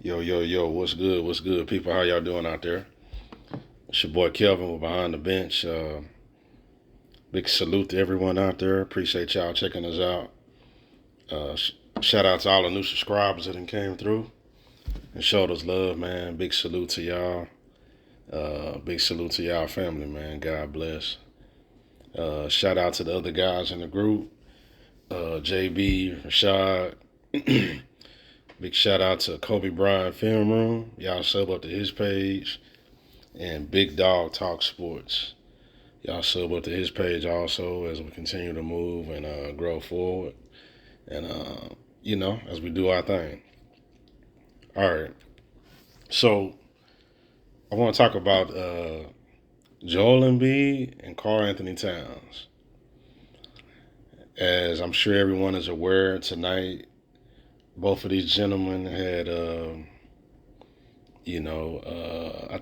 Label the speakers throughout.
Speaker 1: Yo, yo, yo, what's good? What's good, people? How y'all doing out there? It's your boy Kelvin with Behind the Bench. Big salute to everyone out there. Appreciate y'all checking us out. Shout out to all the new subscribers that done came through and showed us love, man. Big salute to y'all. Big salute to y'all family, man. God bless. Shout out to the other guys in the group. JB, Rashad. Big shout out to Kobe Bryant Film Room. Y'all sub up to his page. And Big Dog Talk Sports. Y'all sub up to his page also as we continue to move and grow forward. And, as we do our thing. All right. So I want to talk about Joel Embiid and Karl Anthony Towns. As I'm sure everyone is aware, tonight, both of these gentlemen had, I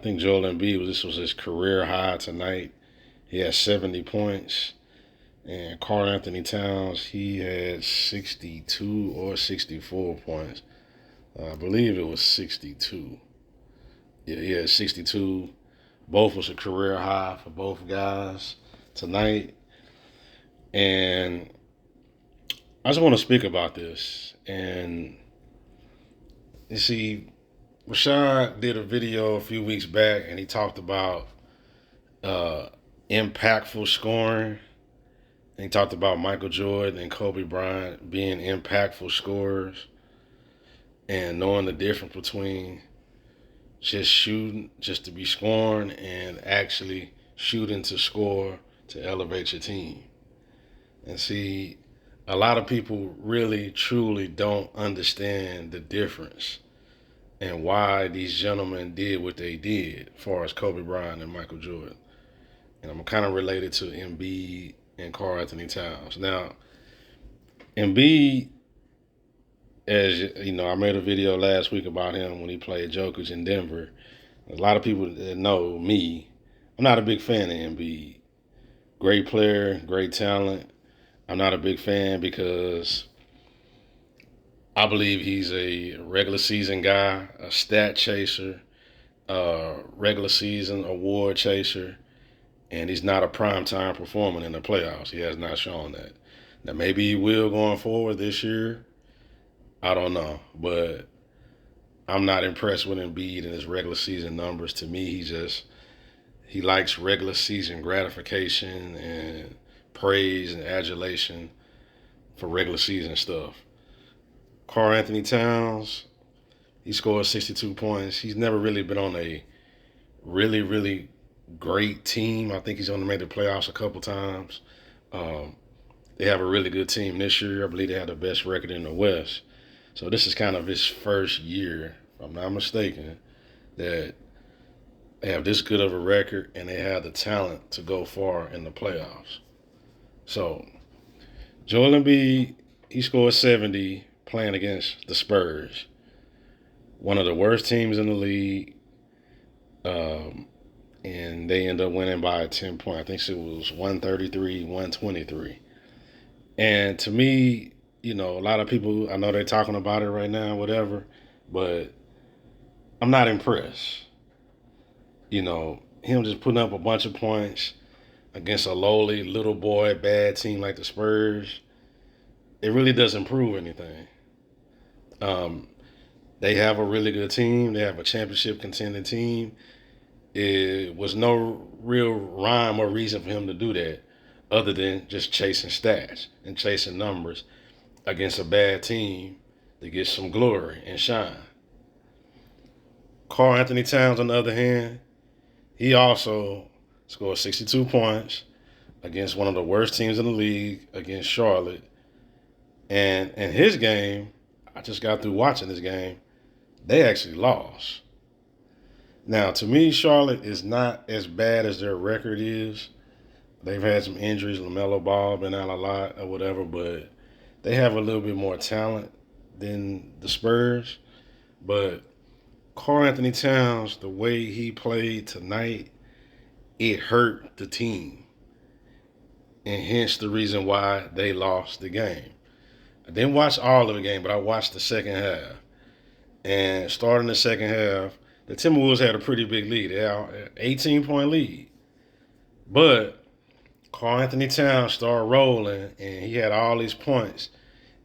Speaker 1: think Joel Embiid, this was his career high tonight. He had 70 points. And Karl Anthony Towns, he had 62 or 64 points. I believe it was 62. Yeah, he had 62. Both was a career high for both guys tonight. And I just want to speak about this. And you see, Rashad did a video a few weeks back, and he talked about impactful scoring. And he talked about Michael Jordan and Kobe Bryant being impactful scorers and knowing the difference between just shooting, just to be scoring, and actually shooting to score to elevate your team. And see, a lot of people really, truly don't understand the difference and why these gentlemen did what they did as far as Kobe Bryant and Michael Jordan. And I'm kind of related to Embiid and Karl Anthony Towns. Now, Embiid, as you know, I made a video last week about him when he played Jokic in Denver. A lot of people that know me, I'm not a big fan of Embiid. Great player, great talent. I'm not a big fan because I believe he's a regular season guy, a stat chaser, a regular season award chaser, and he's not a primetime performer in the playoffs. He has not shown that. Now, maybe he will going forward this year. I don't know. But I'm not impressed with Embiid and his regular season numbers. To me, he likes regular season gratification and praise and adulation for regular season stuff. Karl Anthony Towns, he scored 62 points. He's never really been on a really, really great team. I think he's only made the playoffs a couple times. They have a really good team this year. I believe they have the best record in the West. So this is kind of his first year, if I'm not mistaken, that they have this good of a record and they have the talent to go far in the playoffs. So Joel Embiid, he scored 70 playing against the Spurs, one of the worst teams in the league. And they end up winning by 10 points. I think it was 133, 123. And to me, a lot of people, I know they're talking about it right now, whatever, but I'm not impressed. Him just putting up a bunch of points against a lowly little boy bad team like the Spurs, it really doesn't prove anything. Um, they have a really good team. They have a championship contending team. It was no real rhyme or reason for him to do that other than just chasing stats and chasing numbers against a bad team to get some glory and shine. Karl Anthony Towns, on the other hand, he also scored 62 points against one of the worst teams in the league, against Charlotte. And in his game, I just got through watching this game, they actually lost. Now, to me, Charlotte is not as bad as their record is. They've had some injuries. LaMelo Ball been out a lot or whatever, but they have a little bit more talent than the Spurs. But Karl Anthony Towns, the way he played tonight, it hurt the team. And hence the reason why they lost the game. I didn't watch all of the game, but I watched the second half. And starting the second half, the Timberwolves had a pretty big lead. They had an 18-point lead. But Karl Anthony Towns started rolling, and he had all these points.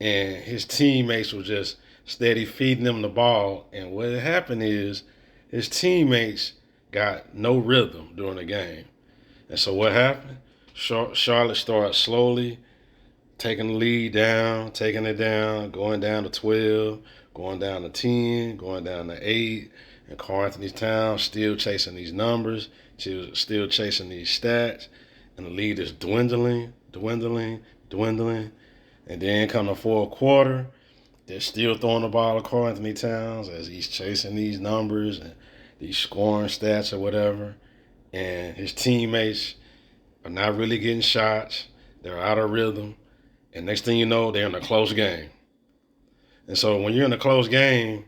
Speaker 1: And his teammates were just steady feeding him the ball. And what happened is his teammates got no rhythm during the game. And so what happened? Charlotte started slowly taking the lead down, taking it down, going down to 12, going down to 10, going down to 8. And Karl Anthony Towns still chasing these numbers, still chasing these stats. And the lead is dwindling, dwindling, dwindling. And then come the fourth quarter, they're still throwing the ball to Karl Anthony Towns as he's chasing these numbers and these scoring stats or whatever. And his teammates are not really getting shots. They're out of rhythm. And next thing you know, they're in a close game. And so when you're in a close game,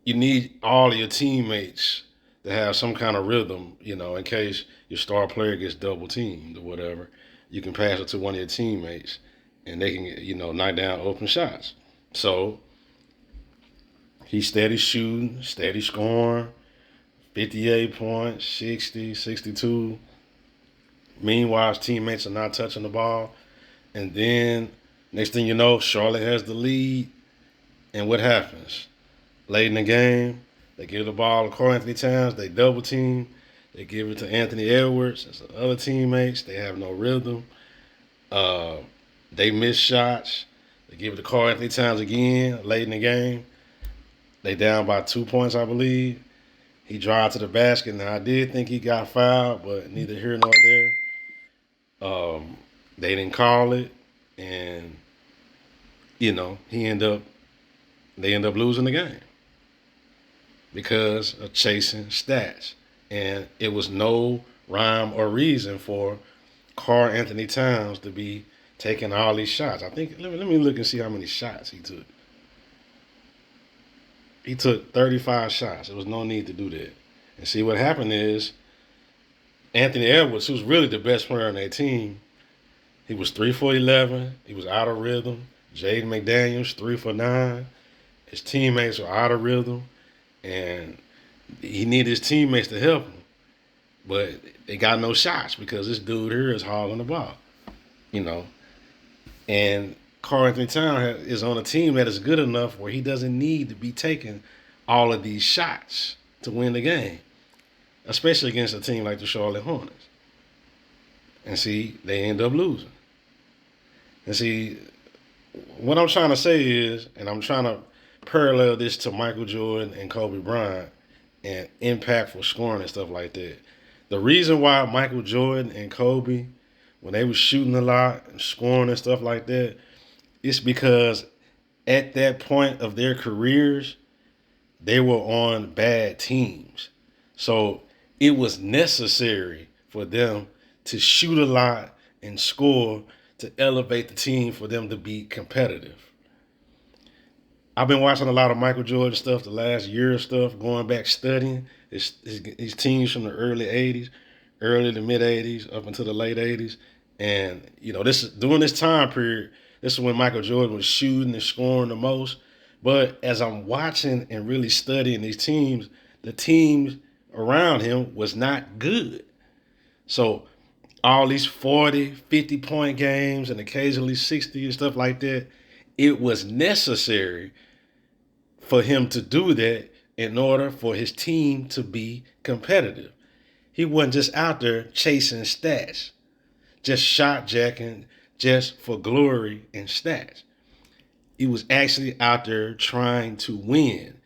Speaker 1: you need all of your teammates to have some kind of rhythm, in case your star player gets double teamed or whatever. You can pass it to one of your teammates and they can, knock down open shots. So he's steady shooting, steady scoring, 58 points, 60, 62. Meanwhile, his teammates are not touching the ball. And then, next thing you know, Charlotte has the lead. And what happens? Late in the game, they give the ball to Karl Anthony Towns. They double team. They give it to Anthony Edwards and some other teammates. They have no rhythm. They miss shots. They give it to Karl Anthony Towns again late in the game. They down by 2 points, I believe. He drives to the basket. Now, I did think he got fouled, but neither here nor there. They didn't call it, and they end up losing the game because of chasing stats, and it was no rhyme or reason for Karl Anthony Towns to be taking all these shots. I think let me look and see how many shots he took. He took 35 shots. There was no need to do that. And see what happened is Anthony Edwards, who's really the best player on their team, he was 3 for 11. He was out of rhythm. Jaden McDaniels, 3 for 9. His teammates were out of rhythm. And he needed his teammates to help him. But they got no shots because this dude here is hogging the ball. And Karl Anthony Towns is on a team that is good enough where he doesn't need to be taking all of these shots to win the game, especially against a team like the Charlotte Hornets. And see, they end up losing. And see, what I'm trying to say is, and I'm trying to parallel this to Michael Jordan and Kobe Bryant and impactful scoring and stuff like that. The reason why Michael Jordan and Kobe, when they were shooting a lot and scoring and stuff like that, it's because at that point of their careers, they were on bad teams. So it was necessary for them to shoot a lot and score to elevate the team for them to be competitive. I've been watching a lot of Michael Jordan stuff the last year or stuff, going back studying his teams from the early 80s, early to mid 80s, up until the late 80s. And, during this time period, this is when Michael Jordan was shooting and scoring the most. But as I'm watching and really studying these teams, the teams around him was not good. So all these 40, 50-point games and occasionally 60 and stuff like that, it was necessary for him to do that in order for his team to be competitive. He wasn't just out there chasing stats, just shot jacking just for glory and stats. He was actually out there trying to win.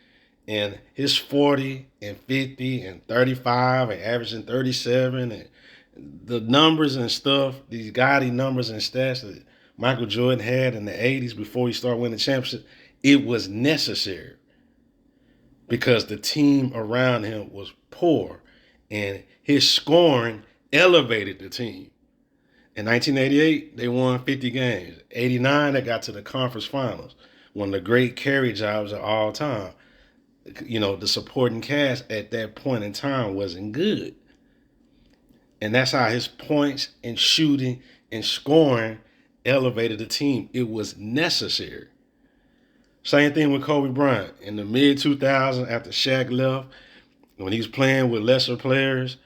Speaker 1: And his 40 and 50 and 35 and averaging 37 and the numbers and stuff, these gaudy numbers and stats that Michael Jordan had in the 80s before he started winning championships, it was necessary because the team around him was poor and his scoring elevated the team. In 1988, they won 50 games. 89, they got to the conference finals. One of the great carry jobs of all time. The supporting cast at that point in time wasn't good. And that's how his points and shooting and scoring elevated the team. It was necessary. Same thing with Kobe Bryant. In the mid 2000s, after Shaq left, when he was playing with lesser players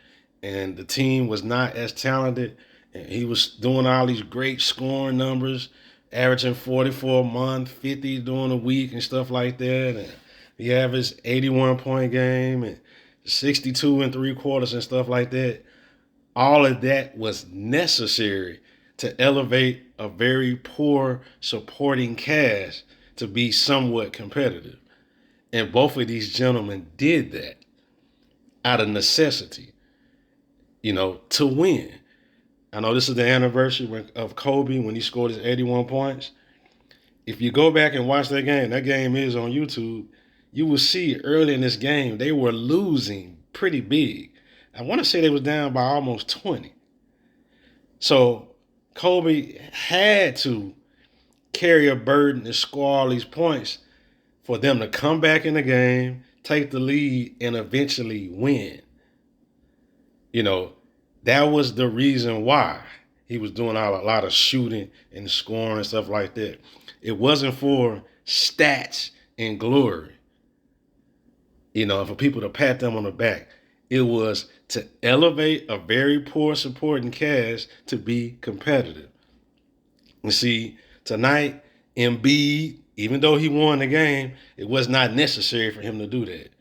Speaker 1: and the team was not as talented, and he was doing all these great scoring numbers, averaging 44 a month, 50 during a week and stuff like that. And he averaged 81-point game and 62 and three quarters and stuff like that. All of that was necessary to elevate a very poor supporting cast to be somewhat competitive. And both of these gentlemen did that out of necessity, to win. I know this is the anniversary of Kobe when he scored his 81 points. If you go back and watch that game is on YouTube, you will see early in this game they were losing pretty big. I want to say they was down by almost 20. So Kobe had to carry a burden and score all these points for them to come back in the game, take the lead, and eventually win. That was the reason why he was doing a lot of shooting and scoring and stuff like that. It wasn't for stats and glory, for people to pat them on the back. It was to elevate a very poor supporting cast to be competitive. And see, tonight, Embiid, even though he won the game, it was not necessary for him to do that.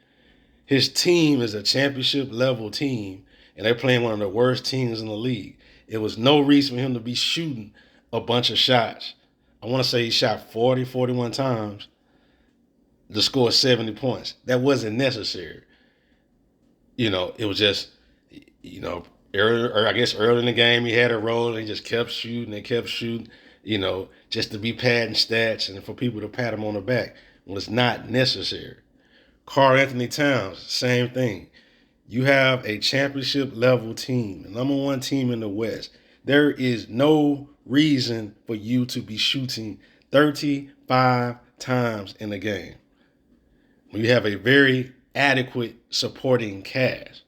Speaker 1: His team is a championship level team, and they're playing one of the worst teams in the league. It was no reason for him to be shooting a bunch of shots. I want to say he shot 40, 41 times to score 70 points. That wasn't necessary. It was just, early in the game he had a role and he just kept shooting and kept shooting, just to be padding stats and for people to pat him on the back was not necessary. Karl-Anthony Towns, same thing. You have a championship level team, the number one team in the West. There is no reason for you to be shooting 35 times in a game when you have a very adequate supporting cast.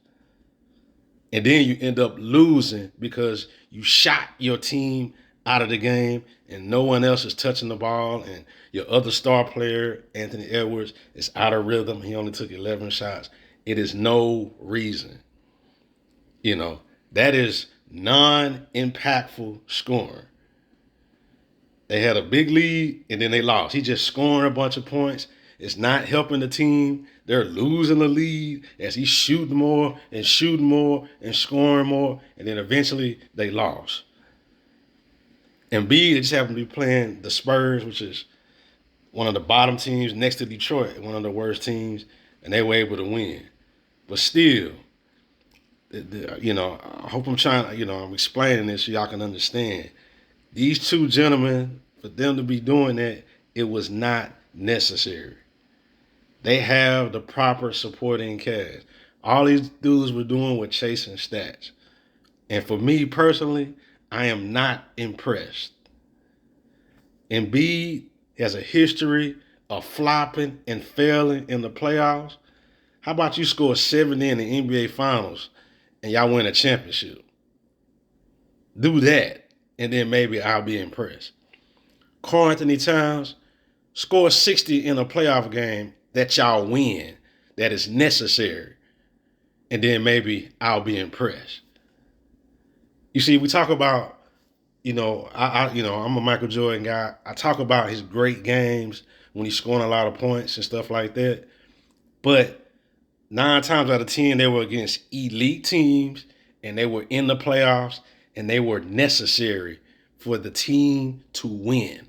Speaker 1: And then you end up losing because you shot your team out of the game and no one else is touching the ball, and your other star player, Anthony Edwards, is out of rhythm. He only took 11 shots. It is no reason. That is non-impactful scoring. They had a big lead and then they lost. He just scoring a bunch of points. It's not helping the team. They're losing the lead as he's shooting more and scoring more, and then eventually they lost. Embiid just happened to be playing the Spurs, which is one of the bottom teams next to Detroit, one of the worst teams, and they were able to win. But still, I hope I'm explaining this so y'all can understand. These two gentlemen, for them to be doing that, it was not necessary. They have the proper supporting cast. All these dudes were doing was chasing stats. And for me personally, I am not impressed. Embiid has a history of flopping and failing in the playoffs. How about you score 70 in the NBA Finals and y'all win a championship? Do that, and then maybe I'll be impressed. Karl-Anthony Towns, score 60 in a playoff game that y'all win, that is necessary, and then maybe I'll be impressed. You see, we talk about, I'm a Michael Jordan guy. I talk about his great games when he's scoring a lot of points and stuff like that. But 9 times out of 10, they were against elite teams, and they were in the playoffs, and they were necessary for the team to win.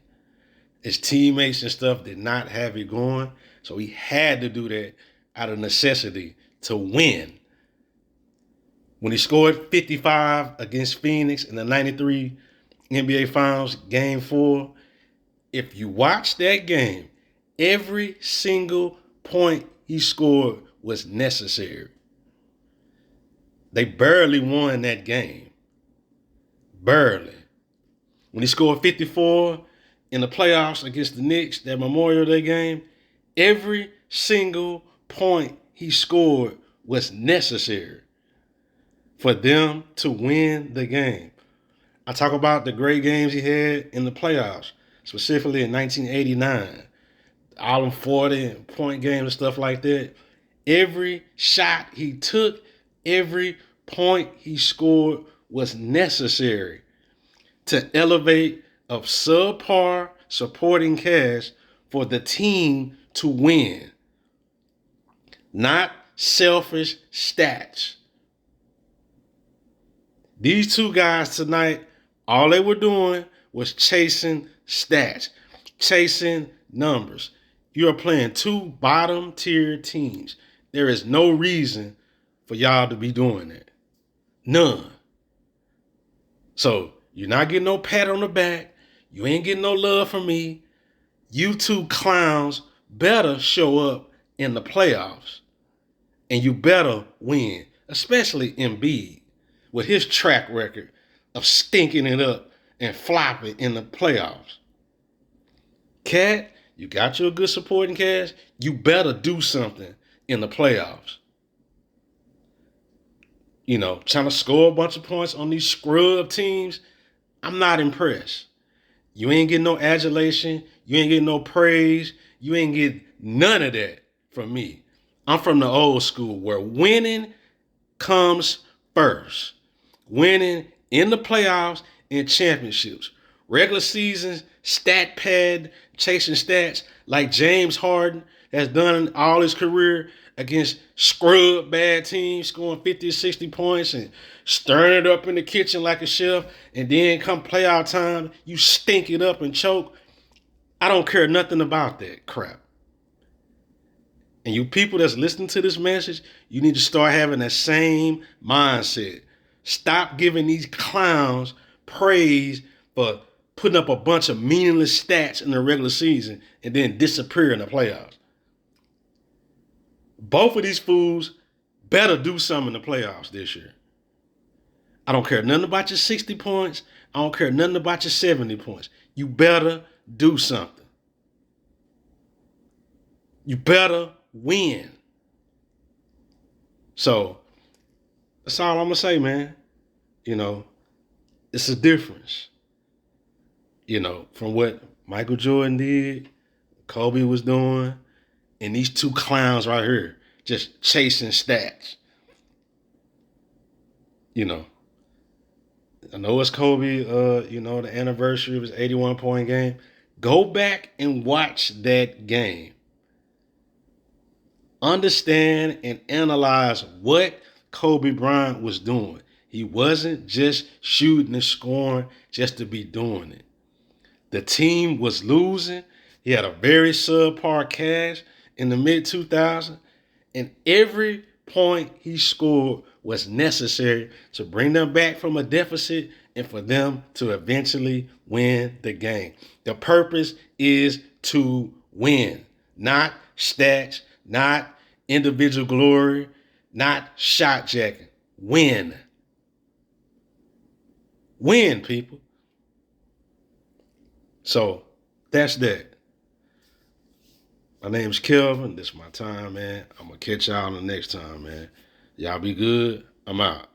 Speaker 1: His teammates and stuff did not have it going, so he had to do that out of necessity to win. When he scored 55 against Phoenix in the 93 NBA Finals, Game 4, if you watch that game, every single point he scored was necessary. They barely won that game. Barely. When he scored 54 in the playoffs against the Knicks, that Memorial Day game, every single point he scored was necessary for them to win the game. I talk about the great games he had in the playoffs, specifically in 1989. all them 40-point games and stuff like that. Every shot he took, every point he scored was necessary to elevate a subpar supporting cast for the team to win. Not selfish stats. These two guys tonight, all they were doing was chasing stats, chasing numbers. You are playing two bottom tier teams. There is no reason for y'all to be doing that. None. So you're not getting no pat on the back. You ain't getting no love from me. You two clowns better show up in the playoffs. And you better win, especially Embiid, with his track record of stinking it up and flopping in the playoffs. Kat, you got you a good supporting cast. You better do something in the playoffs. You know, trying to score a bunch of points on these scrub teams, I'm not impressed. You ain't getting no adulation. You ain't getting no praise. You ain't getting none of that from me. I'm from the old school where winning comes first. Winning in the playoffs and championships. Regular seasons, stat pad, chasing stats like James Harden has done all his career against scrub bad teams, scoring 50 or 60 points and stirring it up in the kitchen like a chef. And then come playoff time, you stink it up and choke. I don't care nothing about that crap. And you people that's listening to this message, you need to start having that same mindset. Stop giving these clowns praise for putting up a bunch of meaningless stats in the regular season and then disappear in the playoffs. Both of these fools better do something in the playoffs this year. I don't care nothing about your 60 points. I don't care nothing about your 70 points. You better do something. You better win. So that's all I'm going to say, man. You know, it's a difference, you know, from what Michael Jordan did, Kobe was doing, and these two clowns right here just chasing stats. You know, I know it's Kobe, you know, the anniversary of his 81-point game. Go back and watch that game. Understand and analyze what Kobe Bryant was doing. He wasn't just shooting and scoring just to be doing it. The team was losing. He had a very subpar cast in the mid-2000s. And every point he scored was necessary to bring them back from a deficit and for them to eventually win the game. The purpose is to win, not stats, not individual glory, not shot jacking. Win. Win, people. So that's that. My name's Kelvin. This is my time, man. I'm going to catch y'all the next time, man. Y'all be good. I'm out.